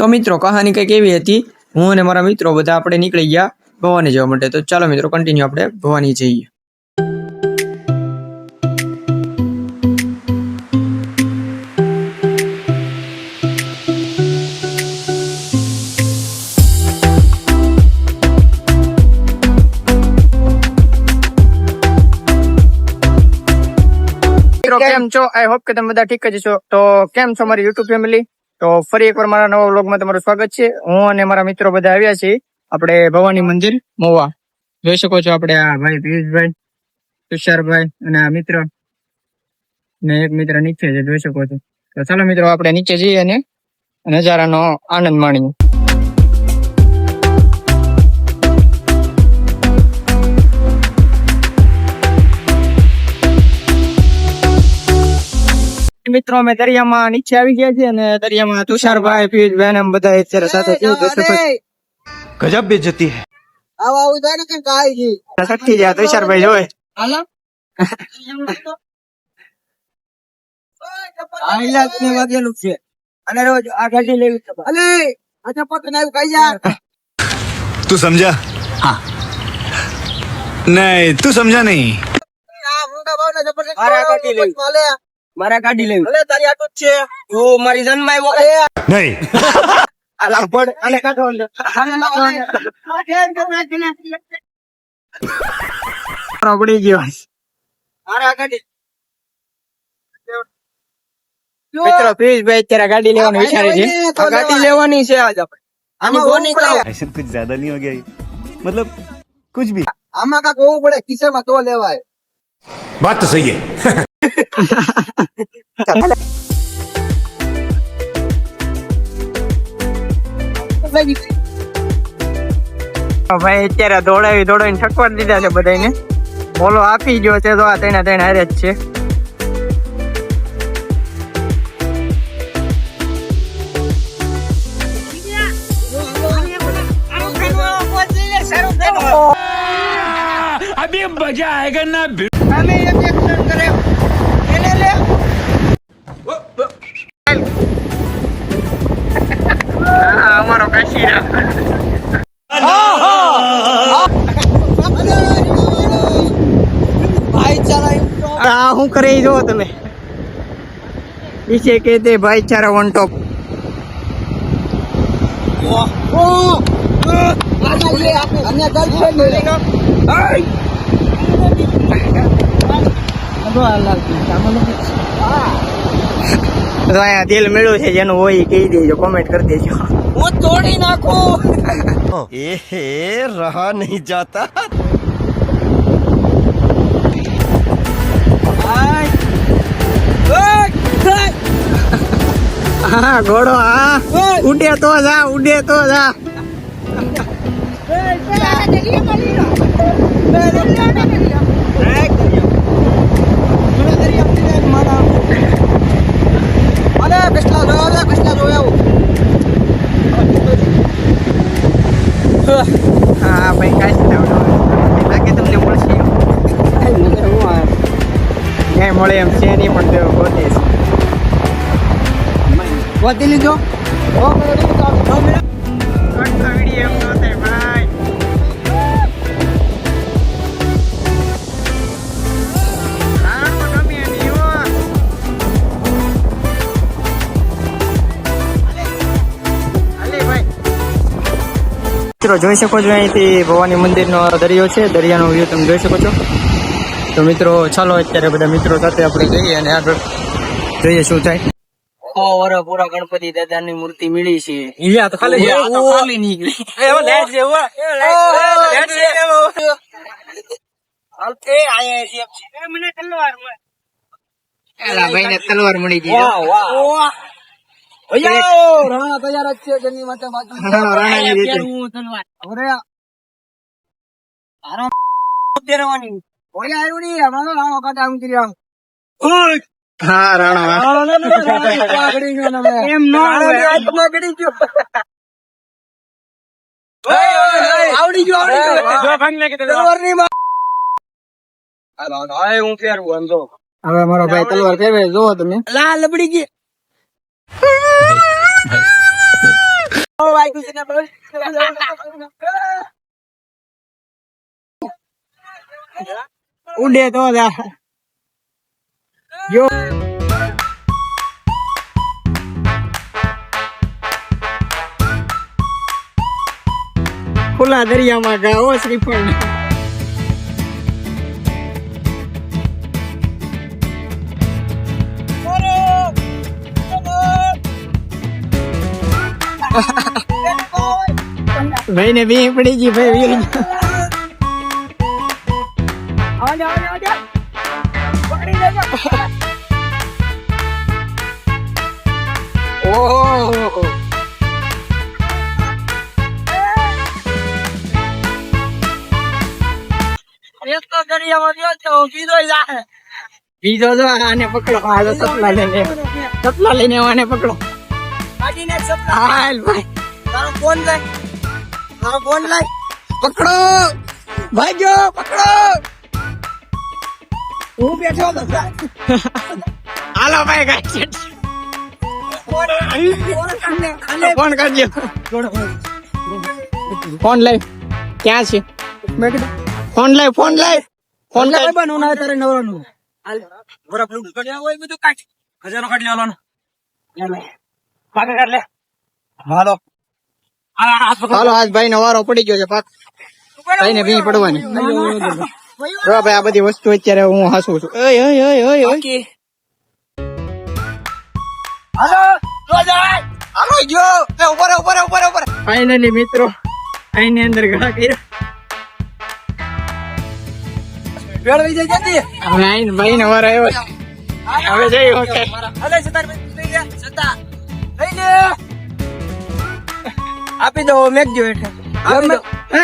તો મિત્રો કહાની કંઈક એવી હતી, હું અને મારા મિત્રો બધા આપણે નીકળી ગયા ભવાની જવા માટે. તો ચાલો મિત્રો કન્ટિન્યુ આપણે ભવાની જઈએ. કેમ છો? આઈ હોપ કે તમે બધા ઠીક જ છો. તો કેમ છો મારી યુટ્યુબ ફેમિલી? તો ફરી એકવાર મારા નવા વ્લોગમાં તમારું સ્વાગત છે. હું અને મારા મિત્રો બધા આવ્યા છીએ આપણે ભવાની મંદિર મોવા. જોઈ શકો છો આપણે આ ભાઈ પિયુષભાઈ, તુષારભાઈ અને આ મિત્ર ને એક મિત્ર નીચે છે, જોઈ શકો છો. તો ચાલો મિત્રો આપણે નીચે જઈએ અને નજારાનો આનંદ માણીએ. મિત્રો અમે દરિયામાં નીચે આવી ગયા છીએ અને દરિયામાં તુષારભાઈ, પિયુષભાઈ ને બધા અત્યારે સાથે ગજબ બેઇજ્જતી હે. આવું થાય ને કે કાઈ જી સટકી ગયા તુષારભાઈ જોય. હાલો આઈલા ને વાગેલું છે અને રોજ આ ગાડી લેવી છે. અલે આજા પત નાયું કઈ યાર. તું સમજા? હા. નહીં તું સમજા નહીં. આ મુંડા બાવને જબરદસ્ત મારા ગાડી લેવી. મારા ગાડી લેવી. અલે તારી આટો જ છે. તું મારી જન્માય વો. નહીં. આલા પડ અને કાઢો લે. પડી ગયો. મારા ગાડી મિત્રો પિયુષભાઈ અત્યારે ગાડી લેવાનું વિચારે છે. ગાડી લેવાની છે આજ આપણે. આની બોની કરો. ऐसा कुछ ज्यादा नहीं हो गया ये? मतलब कुछ भी. આમાં કાક હોવું પડે ખિસ્સામાં તો લેવાય. बात तो सही है. ભાઈ અત્યારે દોડાવીને ઠકવાડી દીધા છે બધાને. બોલો આપી ગયો છે તો આ તેના હારે જ છે. अभी मजा आएगा ना. અમે એક એક્શન કરે એને લે. અમારો કાશીરા ભાઈચારા હું કરે જો તમે પીછે કહેતે ભાઈચારા વન ટોપ. દિલ મેળ્યું છે જેનું હોય કહી દેજો, કોમેન્ટ કરી દેજો. હું તોડી નાખું. रहा नहीं जाता. હા ઘોડો હા ઉડે તો જા. હા ભાઈ કાંઈ લાગે તમને મળશે ક્યાંય મળે એમ છે નહીં, પણ તેઓ ગોતે છે. ગોતી લીધો વિડીયો એમ ન થાય ભાઈ. મિત્રો જોઈ શકો છો અહીંથી ભવાની મંદિરનો દરિયો છે. દરિયાનો વ્યૂ તમે જોઈ શકો છો. તો મિત્રો ચાલો અત્યારે બધા મિત્રો સાથે આપણે જઈએ અને આગળ જોઈએ શું થાય. પૂરા ગણપતિ દાદા ની મૂર્તિ મળી છે. ભાઈ ને તલવાર મળી ગઈ. રાણા તૈયાર જ છે ઘરની માટે બાજુ. હા રાણા એમ આવડી ગયો. હવે મારો ભાઈ તલવાર ફેરવે જોવો તમે. લાલ લબડી ગઈ. ઉડે તો જો ખુલ્લા દરિયામાં ગાઓ શ્રીફળ ભાઈ ને બી પડી ગઈ ભાઈ ઓહો બીજો જો આને પકડો આ સપલા લઈને આને પકડો હાલ ભાઈ તારો ફોન લઈ પકડો ભાઈજો પકડો હું બેઠો હાલો ભાઈ ગાય ફોન કરજો ફોન લઈ ક્યાં છે ફોન લઈ બનવું ના તારે નવરાનું खजानो काट लिया वाला પાકા કર લે हालो હાલો આજ ભાઈ નો વારો પડી ગયો છે પાક ભાઈ ને ભી પડવાની જો ભાઈ આ બધી વસ્તુ અત્યારે હું હાસું છું ઓય ઓય ઓય ઓય ઓય હાલો જો જાય હાલો જો એ ઉપર ફાઇનલી મિત્રો આઈની અંદર ઘા કર્યા पेड़ लई जाती है હવે આઈને ભાઈ નો વારો આવ્યો છે. હવે જઈ ઓકે अरे सतार में ले जा सता लई ले આપી દો મેકજો હેઠે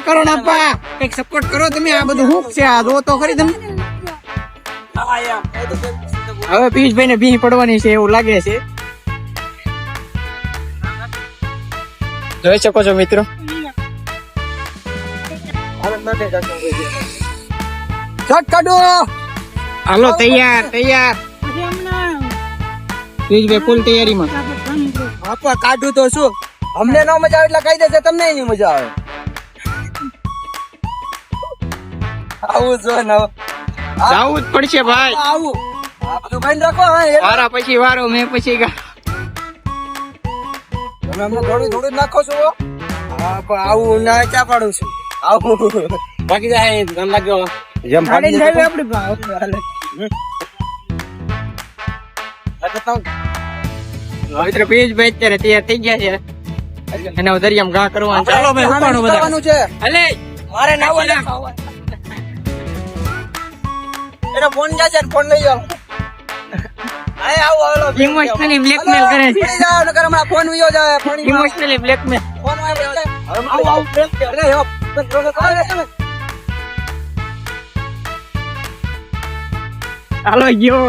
કરો ના પા એક સપોર્ટ કરો તમે આ બધું હુક છે આ જો તો ખરી તમે હવે પિયુષભાઈ ને ભી પડવાની છે એવું લાગે છે જોઈ શકો છો મિત્રો શોટ કાઢો હાલો તૈયાર પિયુષભાઈ ફૂલ તૈયારીમાં आपा काटू तो શું અમને નો મજા આવે એટલે કહી દેશે તમને નહીં મજા આવે આવું જો ન જાવું જ પડશે ભાઈ આવું આ બધું બંધ રાખો હા વારા પછી વારો મેં પછી ગા તમે અમને થોડું નાખો છો હા પણ આવું ના ચા પાડું છું આવું બાકી જાય ગમ લાગ્યો જેમ ફાડી જાય આપડી મિત્ર પિયુષભાઈ અત્યારે તૈયાર થઈ ગયા છે અને દરિયામાં ઘા કરવાનું ચાલો ભાઈ ઉપાડો બધા છે અલે મારે ના બોલે એનો ફોન જાશે ફોન લઈ જાઓ આય આવો આવો ઇમોશનલી બ્લેકમેલ કરે છે પડી જાવ નકર હમણાં ફોન વિયો જાય ફોન ઇમોશનલી બ્લેકમેલ ફોન આવો અરે હો હાલો ગયો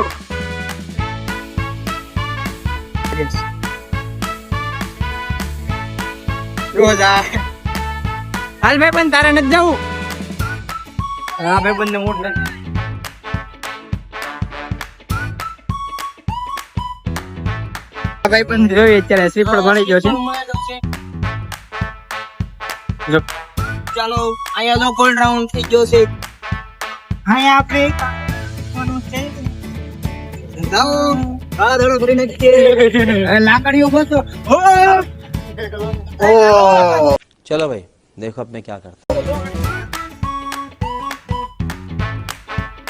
રોજ હાલ ભાઈ પણ તારે નથી જવું હા ભાઈ બંને મૂડ નથી ભાઈ પણ જોઈએ અત્યારે શ્રીફળ ભણી ગયો છે ચાલો અહીંયા જો ગોલ્ડ રાઉન્ડ થઈ ગયો છે અહીંયા આપણે જાઓ હા ધડો કરી નાખીએ લાકડીઓ બસો चलो भाई देखो अब मैं क्या करता हूँ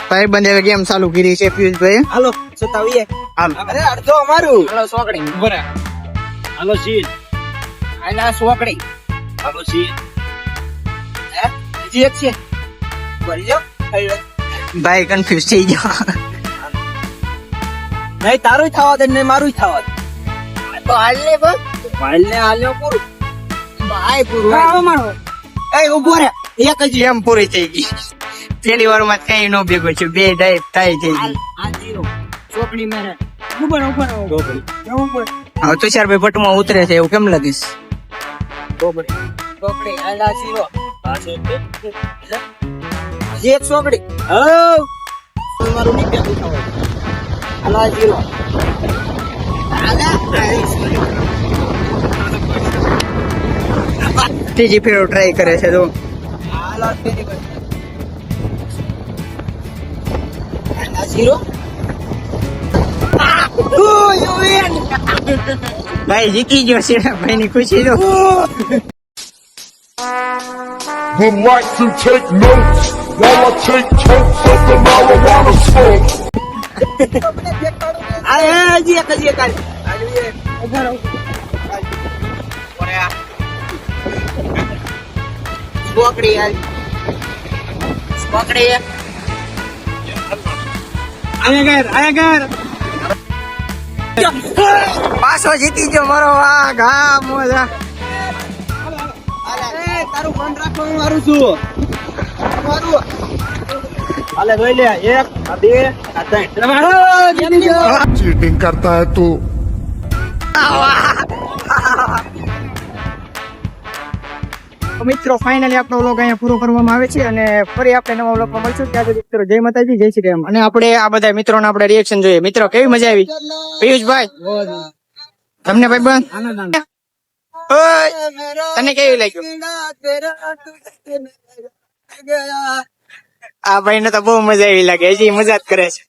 ભાઈ બંધ ગેમ ચાલુ કરી છે પિયુષભાઈ હાલો સતાવીએ હાલ અરે અડધો અમારું હાલો સોકડી ઉભો હાલો સીટ આના સોકડી હાલો સીટ હે હજી એક છે ભરી જાઓ ભાઈ કન્ફ્યુઝ થઈ ગયો નહીં તારું થવા દે નહીં મારું થવા દે તો હાલ ને બસ હાલ્યો પૂરું ભાઈ પૂરું મારો એ ઉભો રે એક જ ગેમ પૂરી થઈ ગઈ પેલી વાર માં કઈ નો ભેગો છે બે ડાઈપ થાય થઈ ગઈ આ જીરો ચોકડી મેરે ઉપર હવે તુષારભાઈ ભટ્ટમાં ઉતરે છે એવું કેમ લાગીશ ચોકડી આલા જીરો હજી એક ચોકડી હો મારું નહીં ભેગું થવા આલા જીરો ત્રીજી ફેરો ટ્રાય કરે છે તો ભાઈ જીતી ગયો છે ભાઈ ની ખુશી તો Would like to take notes while I take totes of the marijuana smoke. પાછો જીતી ગયો મારો વાઘ હા મોજા તારું ફોન રાખો હું મારું છું મારું હાલે જોઈ લે 1 2 3 જીતી ગયો Cheating करता है तू. મિત્રો ફાઇનલી આપણો વ્લોગ અહીંયા પૂરો કરવામાં આવે છે અને ફરી આપણે નવા વ્લોગમાં મળશું ત્યાં સુધી મિત્રો જય માતાજી જય શ્રી રામ અને આપણે આ બધા મિત્રોના આપણે રિએક્શન જોઈએ મિત્રો કેવી મજા આવી પિયુષભાઈ તમને ભાઈ તને કેવી લાગ્યું આ ભાઈ ને તો બહુ મજા આવી લાગે હજી મજા જ કરે છે